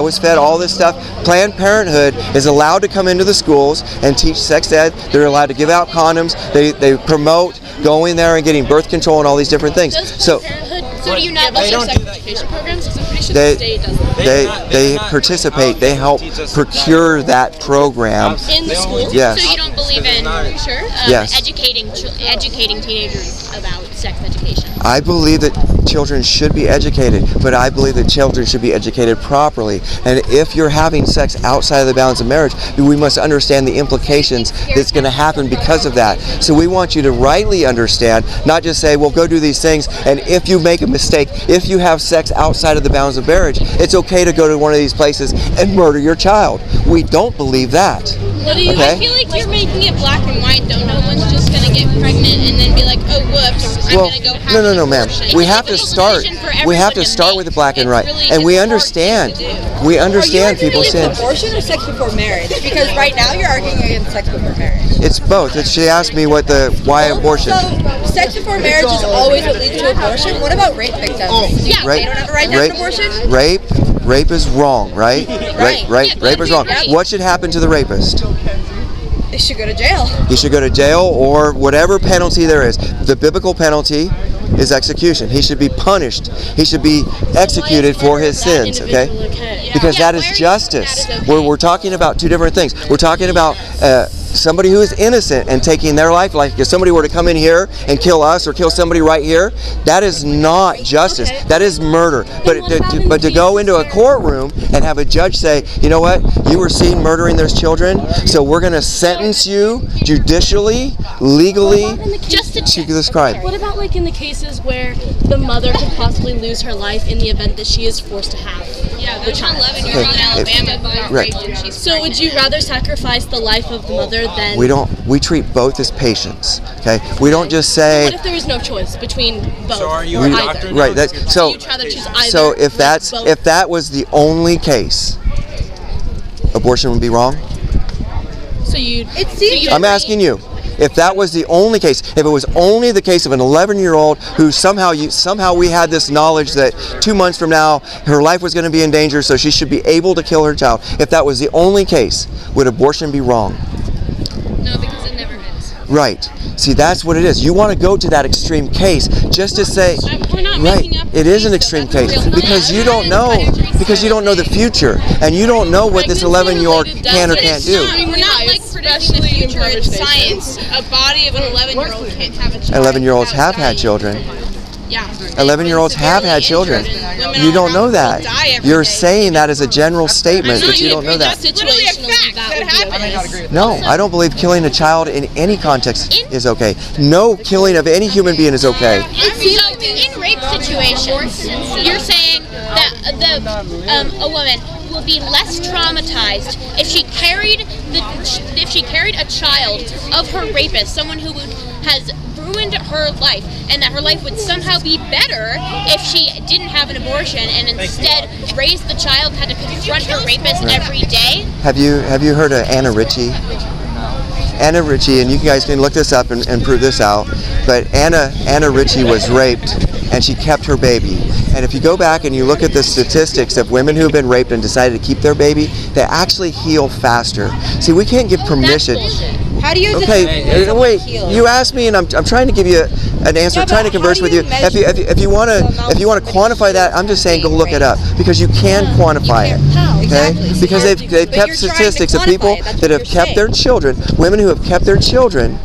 I was fed all this stuff. Planned Parenthood is allowed to come into the schools and teach sex ed. They're allowed to give out condoms. They promote going there and getting birth control and all these different things. So do you not like sex education programs? Because I'm pretty sure the state does that. They participate. They help procure that program. In the schools? Yes. So you don't believe in Yes. educating teenagers about sex education? I believe that children should be educated, but I believe that children should be educated properly. And if you're having sex outside of the bounds of marriage, we must understand the implications that's going to happen because of that. So we want you to rightly understand, not just say, well, go do these things, and if you make a mistake, if you have sex outside of the bounds of marriage, it's okay to go to one of these places and murder your child. We don't believe that. What do you? Okay? I feel like you're making it black and white. Don't no one's just gonna get pregnant and then be like, oh whoops, I'm gonna go have no, ma'am. We have to start. We have to start with the black and white, really, and we understand. We understand people saying abortion or sex before marriage, because right now you're arguing against sex before marriage. It's both. She asked me why abortion. So sex before marriage is always what leads to abortion. What about rape victims? Yeah, they don't have a right to have an abortion. Rape is wrong, right? Rape is wrong. What should happen to the rapist? They should go to jail. He should go to jail or whatever penalty there is. The biblical penalty is execution. He should be punished. He should be executed for his sins, okay? Because that is justice. We're talking about two different things. We're talking about somebody who is innocent and taking their life. Like if somebody were to come in here and kill us or kill somebody right here, that is not justice. That is murder. But to go into a courtroom and have a judge say, you know what, you were seen murdering those children, so we're going to sentence you judicially, legally to this crime. What about like in the cases where the mother could possibly lose her life in the event that she is forced to have the child? 11-year-old in Alabama who got raped and she's So would you rather sacrifice the life of the mother than... We treat both as patients, okay? We don't just say... What if there is no choice between both? So are you a doctor? Right, so you'd rather choose either, so if that was the only case, abortion would be wrong? So you'd... I'm asking you. If that was the only case, if it was only the case of an 11-year-old who somehow we had this knowledge that 2 months from now her life was going to be in danger, so she should be able to kill her child. If that was the only case, would abortion be wrong? No, because it never is. Right. See, that's what it is. You want to go to that extreme case just to say, right, it is an extreme case because you don't know, the future, and you don't know what this 11-year-old can or can't do. We're not like predicting the future in science. A body of an 11-year-old can't have a child. 11-year-olds have had children. Yeah. 11-year-olds have had children. You don't know that. You're saying that as a general statement, but you don't know that. No, I don't believe killing a child in any context is okay. No killing of any human being is okay. In rape situations, you're saying that a woman will be less traumatized if she carried a child of her rapist, someone who has ruined her life, and that her life would somehow be better if she didn't have an abortion and instead raised the child, had to confront her rapist every day. Have you heard of Anna Ritchie? Anna Ritchie, and you guys can look this up and prove this out, but Anna Ritchie was raped and she kept her baby. And if you go back and you look at the statistics of women who have been raped and decided to keep their baby, they actually heal faster. See, we can't give permission. How do you? Okay, wait. You asked me, and I'm trying to give you an answer. I'm trying to converse with you. If you want to quantify that, I'm just saying go look it up because you can quantify it. Okay? Because they've kept statistics of people that have kept their children, women who have kept their children,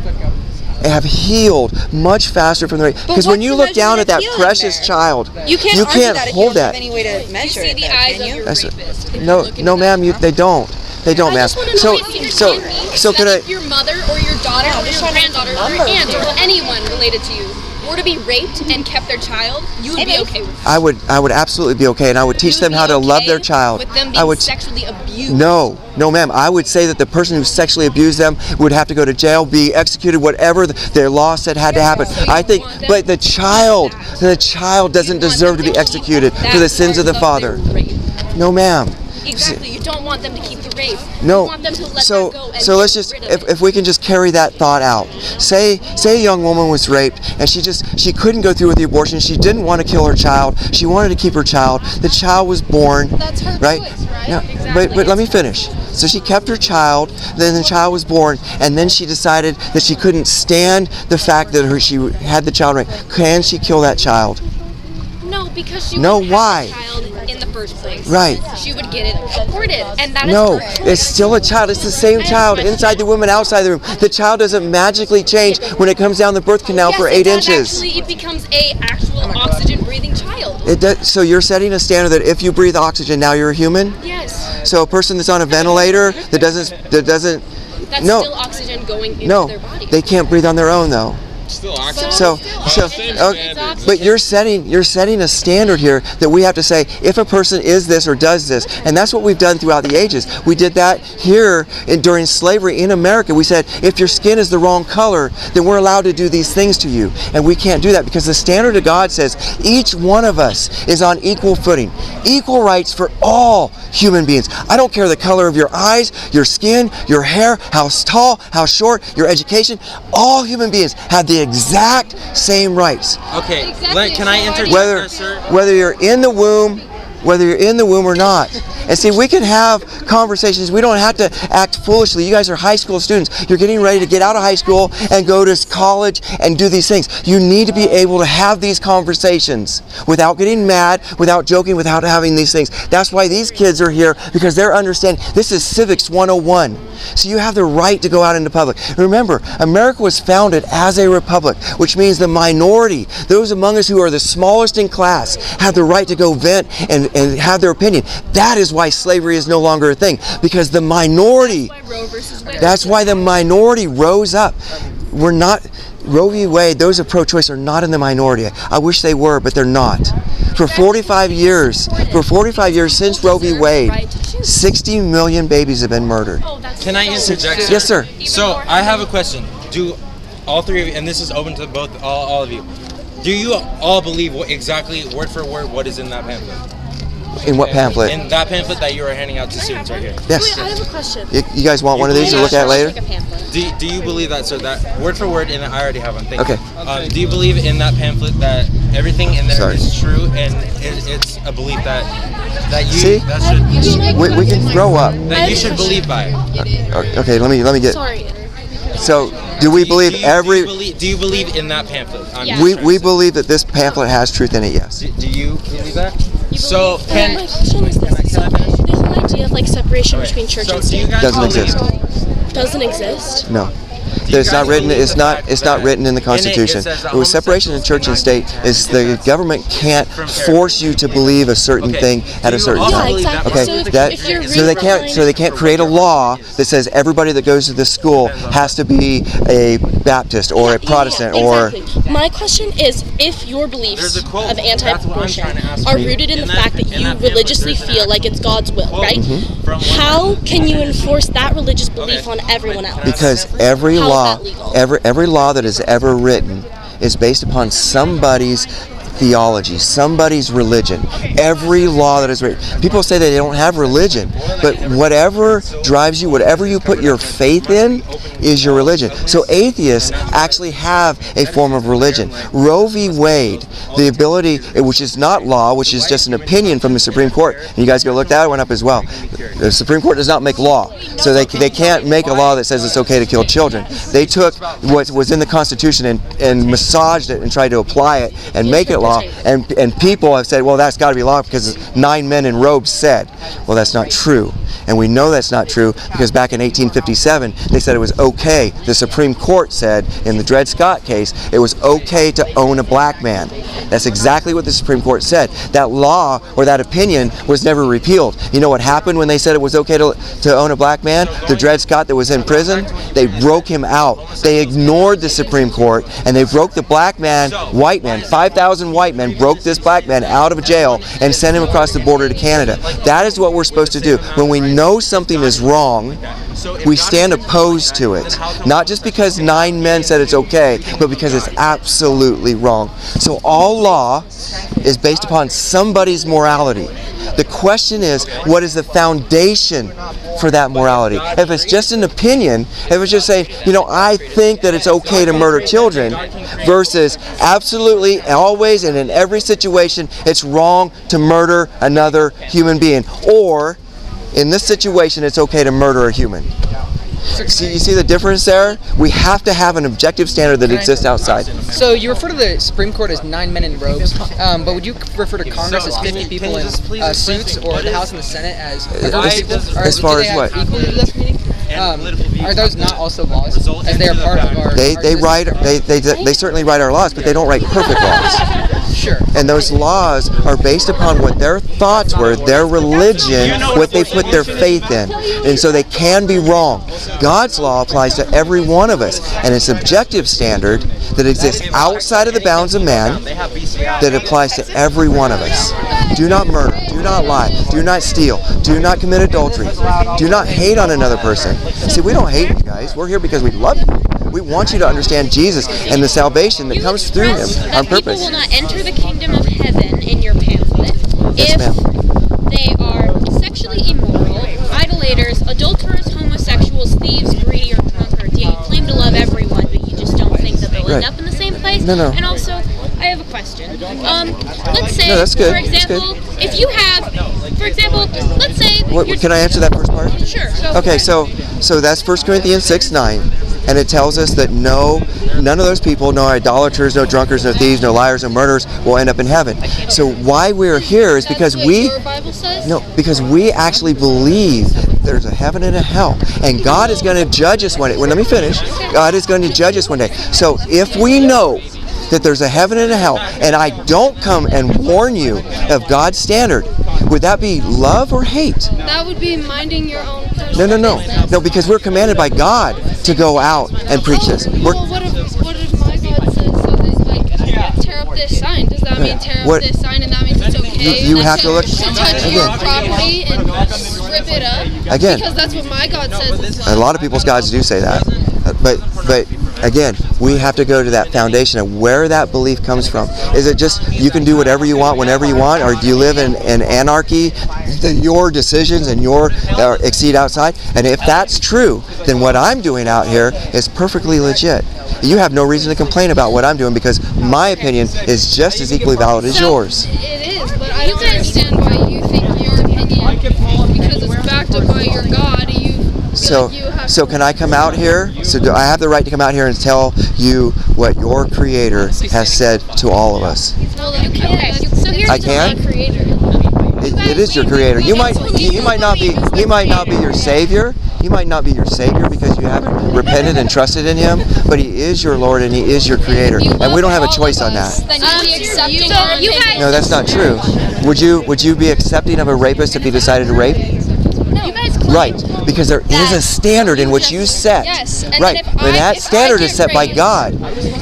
and have healed much faster from the rape. Because when you look down at that precious child, you can't hold that. Any way to measure you see the eyes of your rapist. No, ma'am. They don't. They don't, ma'am. So can I? If your mother or your daughter or your granddaughter or your aunt or anyone related to you were to be raped and kept their child, you would be okay with it. I would absolutely be okay, and I would teach them how to love their child. With them being sexually abused. No, ma'am. I would say that the person who sexually abused them would have to go to jail, be executed, whatever their law said had to happen. I think, but the child doesn't deserve to be executed for the sins of the father. No, ma'am. Exactly. You don't want them to keep the rape. No. You want them to let So that go and let's get just rid of it. if we can just carry that thought out. Say a young woman was raped and she couldn't go through with the abortion. She didn't want to kill her child. She wanted to keep her child. The child was born. That's her right? choice, right? No, Exactly. but let me finish. So she kept her child. Then the child was born, and then she decided that she couldn't stand the fact that she had the child raped. Can she kill that child? No, because she No, would why? have the child in the first place. Right. She would get it aborted, and that is No, her choice. it's still a child. It's the same child inside the woman, outside the room. The child doesn't magically change when it comes down the birth canal for 8 inches. Actually, it becomes a actual oxygen-breathing child. It does, so you're setting a standard that if you breathe oxygen, now you're a human? Yes. So a person that's on a ventilator that doesn't That's no. still oxygen going into No, their body. they can't breathe on their own though. Still oxygen. So, but you're setting a standard here that we have to say if a person is this or does this, and that's what we've done throughout the ages. We did that here during slavery in America. We said if your skin is the wrong color, then we're allowed to do these things to you, and we can't do that because the standard of God says each one of us is on equal footing, equal rights for all human beings. I don't care the color of your eyes, your skin, your hair, how tall, how short, your education. All human beings have the exact same rights. Okay, can I interject Whether there, sir? whether you're in the womb or not. And see, we can have conversations. We don't have to act foolishly. You guys are high school students. You're getting ready to get out of high school and go to college and do these things. You need to be able to have these conversations without getting mad, without joking, without having these things. That's why these kids are here, because they're understanding this is Civics 101. So you have the right to go out into public. Remember, America was founded as a republic, which means the minority, those among us who are the smallest in class, have the right to go vent and have their opinion. That is why slavery is no longer a thing, because the minority, that's why the minority rose up. We're not, Roe v. Wade, those of pro-choice are not in the minority. I wish they were, but they're not. For 45 years since Roe v. Wade, 60 million babies have been murdered. Can I interject, sir? Yes, sir. So I have a question. Do all three of you, and this is open to both all of you, do you all believe exactly word for word what is in that pamphlet? In what pamphlet? In that pamphlet that you are handing out to students right here. Yes. Wait, I have a question. You guys want one of these to look at later? Do you believe that, sir? That word for word, and I already have one. Thank Okay. you. Do you believe in that pamphlet that everything in there Sorry. is true, and it's a belief that you See? that should We can grow up. that you should believe by it? Okay, let me get. Sorry. So, do we believe every? Do you believe in that pamphlet? We believe that this pamphlet has truth in it. Yes. Do you believe that? So My question is this. So, the whole idea of like separation between church and do you state guys Doesn't believe- exist. doesn't exist. No. It's not written. It's not written in the Constitution. says that It was separation of church and state. Is the government can't force you to believe a certain thing at a certain also time. believe that Okay, So if you're so they can't create a law that says everybody that goes to this school has to be a Baptist or a Protestant or. Exactly. My question is, if your beliefs There's a quote. of anti-abortion That's what I'm trying to ask are you. rooted in the In that- fact that in you that pamphlet, religiously there's an feel like it's God's will, quote right? from one- How can you enforce that religious belief on everyone else? Because every How is law, that legal? every law that is ever written is based upon somebody's theology, somebody's religion. Every law that is written. People say that they don't have religion, but whatever drives you, whatever you put your faith in, is your religion. So atheists actually have a form of religion. Roe v. Wade, the ability, which is not law, which is just an opinion from the Supreme Court. And you guys go look, that one up as well. The Supreme Court does not make law, so they can't make a law that says it's okay to kill children. They took what was in the Constitution and massaged it and tried to apply it and make it law. And people have said, well, that's got to be law because 9 men in robes said. Well, that's not true. And we know that's not true because back in 1857, they said it was okay. The Supreme Court said in the Dred Scott case, it was okay to own a black man. That's exactly what the Supreme Court said. That law or that opinion was never repealed. You know what happened when they said it was okay to own a black man? The Dred Scott that was in prison, they broke him out. They ignored the Supreme Court and they broke the black man, white man, 5,000 white men broke this black man out of jail and sent him across the border to Canada. That is what we're supposed to do. When we know something is wrong, we stand opposed to it. Not just because 9 men said it's okay, but because it's absolutely wrong. So all law is based upon somebody's morality. The question is, what is the foundation for that morality? If it's just an opinion, if it's just saying, I think that it's okay to murder children, versus absolutely, always, and in every situation, it's wrong to murder another human being. Or, in this situation, it's okay to murder a human. See, you see the difference there? We have to have an objective standard that exists outside. So you refer to the Supreme Court as 9 men in robes, but would you refer to Congress as 50 people in suits, or the House and the Senate as people? As far as what? Equally less meaning? Are those not also laws, as they are part of our? They certainly write our laws, but they don't write perfect laws. Sure. And those laws are based upon what their thoughts were, their religion, what they put their faith in. And so they can be wrong. God's law applies to every one of us. And it's an objective standard that exists outside of the bounds of man that applies to every one of us. Do not murder. Do not lie. Do not steal. Do not commit adultery. Do not hate on another person. See, we don't hate you guys. We're here because we love you. We want you to understand Jesus and the salvation that comes through him on purpose. People will not enter the kingdom of heaven in your pamphlet if they are sexually immoral, idolaters, adulterers, homosexuals, thieves, greedy, or drunkards. Yeah, you claim to love everyone, but you just don't think that they'll end up in the same place. No. And also, I have a question. Let's say, that's good. for example, if you have, let's say... Can I answer that first part? Sure. Okay, so that's 1 Corinthians 6:9. And it tells us that none of those people, no idolaters, no drunkards, no thieves, no liars, no murderers, will end up in heaven. So why we're here is because your Bible says? because we actually believe there's a heaven and a hell, and God is going to judge us one day. Well, let me finish. God is going to judge us one day. So if we know that there's a heaven and a hell, and I don't come and warn you of God's standard, would that be love or hate? That would be minding your own personal business. No, because we're commanded by God to go out and preach this. Well, what if my God says something tear up this sign? Does that mean tear up this sign and that means it's okay? You have to look to touch your property and rip it up? Again, because that's what my God says is fine. A lot of people's gods do say that, but again, we have to go to that foundation of where that belief comes from. Is it just you can do whatever you want whenever you want, or do you live in anarchy? Your decisions and your exceed outside? And if that's true, then what I'm doing out here is perfectly legit. You have no reason to complain about what I'm doing, because my opinion is just as equally valid as yours. It is, but I don't understand why you think your opinion, because it's backed up by your God, So can I come out here? So do I have the right to come out here and tell you what your Creator has said to all of us? Well, you can. So here's I can? my Creator. It is your Creator. He might not be your Savior. He might not be your Savior because you haven't repented and trusted in Him, but He is your Lord and He is your Creator, and we don't have a choice on that. No, that's not true. Would you be accepting of a rapist if he decided to rape? Right, because there is a standard in which you set. Right, and that standard is set by God.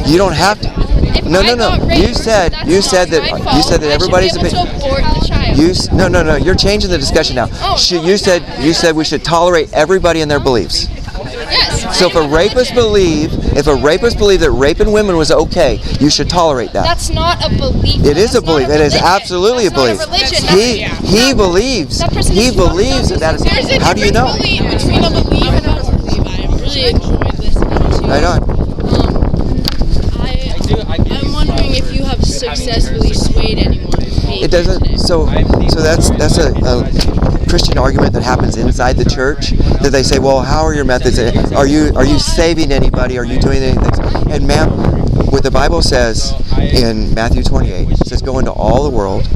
You don't have to. No. You said that everybody's opinion. No. You're changing the discussion now. You said we should tolerate everybody and their beliefs. So if a rapist believed that raping women was okay, you should tolerate that. That's not a belief. It is a belief. It is absolutely a belief. He believes that is. How do you know? Between a belief and a disbelief. I really enjoyed listening. Right on. I'm wondering if you have successfully swayed anyone. It doesn't. So that's a Christian argument that happens inside the church, that they say, well, how are your methods? Are you saving anybody? Are you doing anything? And ma'am, what the Bible says in Matthew 28, it says, go into all the world,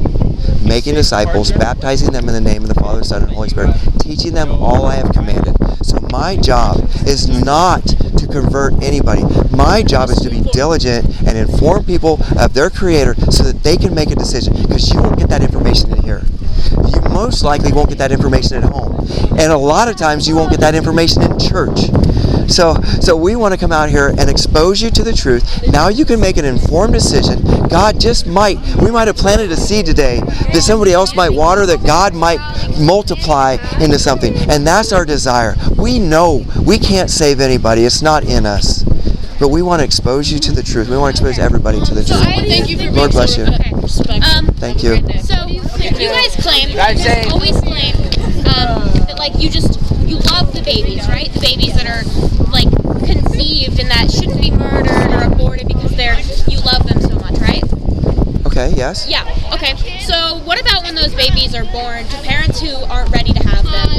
making disciples, baptizing them in the name of the Father, Son, and Holy Spirit, teaching them all I have commanded. So my job is not to convert anybody. My job is to be diligent and inform people of their Creator so that they can make a decision, because you won't get that information in here. You most likely won't get that information at home. And a lot of times you won't get that information in church. So we want to come out here and expose you to the truth. Now you can make an informed decision. We might have planted a seed today that somebody else might water, that God might multiply into something. And that's our desire. We know we can't save anybody. It's not in us. But we want to expose you to the truth. We want to expose everybody to the truth. Thank you for Lord bless you. respectful. Thank you. So You guys claim, I'd say- always claim that like you love the babies, right? The babies that are like conceived and that shouldn't be murdered or aborted because you love them so much, right? Okay, yes. Yeah. Okay. So what about when those babies are born to parents who aren't ready to have them?